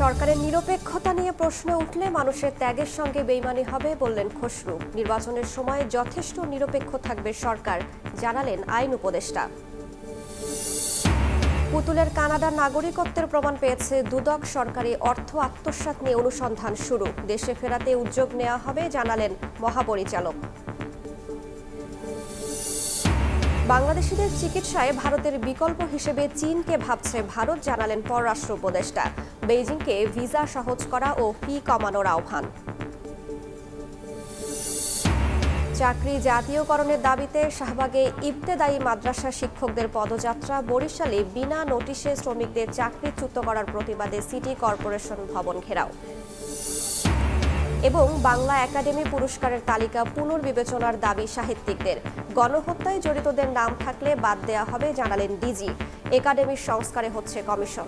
সরকারের নিরপেক্ষতা নিয়ে প্রশ্ন উঠলে মানুষের ত্যাগের সঙ্গে বেইমানি হবে বললেন খসরু। নির্বাচনের সময় যথেষ্ট নিরপেক্ষ থাকবে সরকার, জানালেন আইন উপদেষ্টা। পুতুলের কানাডার নাগরিকত্বের প্রমাণ পেয়েছে দুদক। সরকারি অর্থ আত্মসাৎ নিয়ে অনুসন্ধান শুরু। দেশে ফেরাতে উদ্যোগ নেওয়া হবে, জানালেন মহাপরিচালক। বাংলাদেশিদের চিকিৎসায় ভারতের বিকল্প হিসেবে চীনকে ভাবছে ভারত, জানালেন পররাষ্ট্র উপদেষ্টা। বেইজিংকে ভিসা সহজ করা ও ফি কমানোর আহ্বান। চাকরি জাতীয়করণের দাবিতে শাহবাগে ইবতেদায়ী মাদ্রাসা শিক্ষকদের পদযাত্রা। বরিশালে বিনা নোটিশে শ্রমিকদের চাকরিচ্যুত করার প্রতিবাদে সিটি কর্পোরেশন ভবন ঘেরাও। এবং বাংলা একাডেমি পুরস্কারের তালিকা পুনর্বিবেচনার দাবি সাহিত্যিকদের। গণহত্যায় জড়িতদের নাম থাকলে বাদ দেওয়া হবে, জানালেন ডিজি। একাডেমির সংস্কারে হচ্ছে কমিশন।